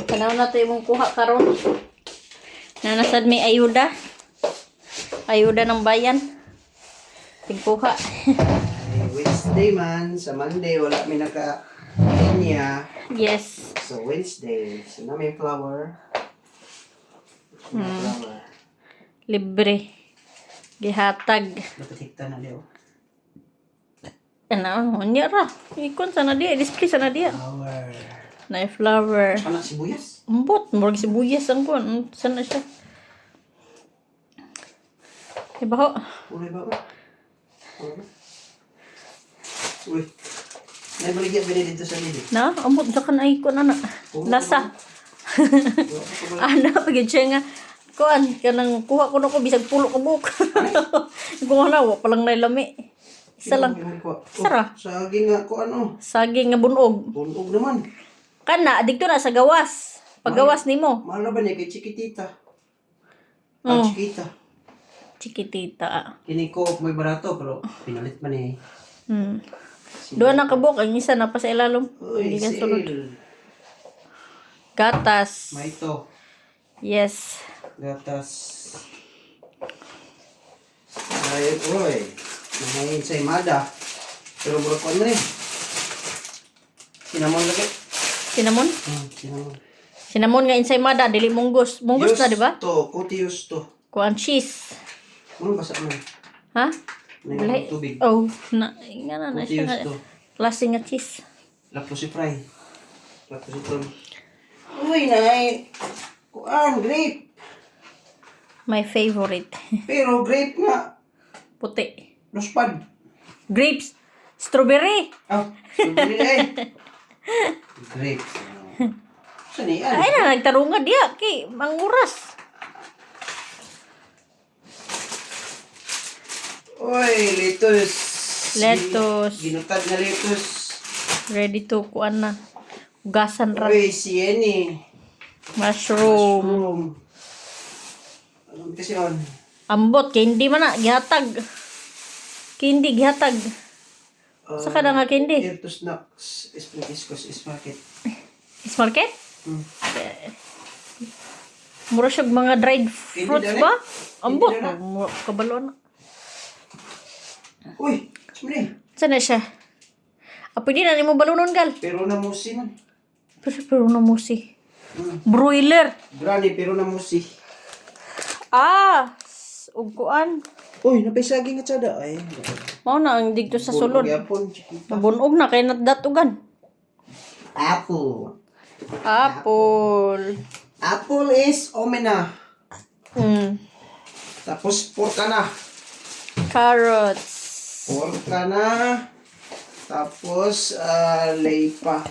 Kanaw na to imong kuha karon. Nanasad may ayuda. Ayuda ng bayan. Tingkuha. Wednesday man, sa Monday wala mi naka-linya. Yes. So Wednesday, so na may flower. Flower. Libre. Gihatag. Dapat hikta na diyo. Ano, unya ra. Ikon sana dia, display sana dia. Flower. Na flower. Anak sibuyas. Ambot, murag sibuyas ang kuan. Sana siya. Ibaho. Ulay ba? Uy. Naibaligyan ba dito sa lidi? Na, ambot sa kan ay kuan ana. Lasa. Ana pagid siya nga kuan kanang kuha ko nako bisag pulo ka buok. Kuha na wa palang nailami. Isa lang. Sara. Saging nga ko ano. Saging nga bunog. Bunog naman. Kana dito na sa gawas. Paggawas nimo. Mahal na ba niya kay Chiquitita? Oh. Chiquita. Chikitita. Kini ko may barato pero pinalit man eh. Doon na kabuk ang isa na pa sa ilalom. Uy, Hindi ka sulod. sale. Gatas. May ito. Yes. Gatas. Ay, uy. Nangayin sa imada. Pero bro ko ano eh. Cinnamon lagi. Cinnamon? Cinnamon. Cinnamon nga insay mada. Dili munggos. Munggos na, di ba? Yusto. Kuti yusto. Kuan cheese. Ano basa mo? Ha? May tubig. Oh. Nga na Kuti siya nga. yusto. Klase nga cheese. Lapos si fry. Lapos si tom. Uy, nay. Kuan, grape. My favorite. Pero grape nga. Puti. Lospad. Grapes. Strawberry. Ah, strawberry eh. Grape. Saan yan? Ay na, nagtarunga diya. Kay, manguras. Uy, lettuce. Lettuce. Ginutad na lettuce. Ready to kuan na. Ugasan ra. Uy, sieni. Mushroom. Mushroom. Ano kasi yun? Ambot. Kay hindi man na. Gihatag. Kay hindi gihatag. Saka na nga candy. Lettuce snacks. Iskos is market. Is market? Mura siya mga dried fruits Hindi ba? dali. Ambot. Hindi dali. Mura kabalo na. Uy, sumali. Saan na siya? Pwede na ni mo balunon gal. Pero na musi man. Pero na mo si. Broiler. Granny, pero na musi. Ugkuan. Uy, napaisaging at sada. Ay, Mao na ang digto sa sulod. Yapon, Chiquita. Mabunog na kay natdatugan. Apple. Apple. Apple is omena. Tapos pork na. Carrots. Pork na. Tapos leipa.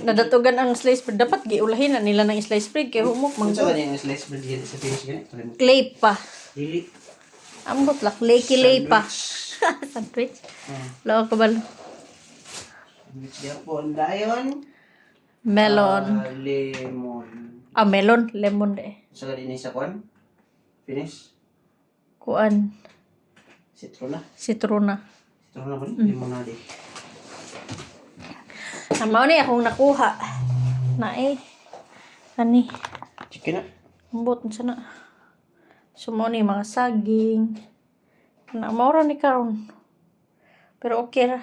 Nadatugan ang slice bread. Dapat giulahin na nila ng slice bread kay humok Ano mangko. sa kanya yung slice bread yan sa finish ganit? Clay pa. Dili. Ambot lak leki pa. Sandwich. Lawa ka bal. Sandwich yapon. Dayon. Melon. Lemon. Melon, lemon de. Sa kanina sa kwan? Finish? Kuan, Citrona. citrona. Citrona ba? Limonade. Mao ni akong nakuha. Na Ani. Chicken na. Ambot sa na. Sumo ni mga saging. Na maura ni karon. Pero okay ra.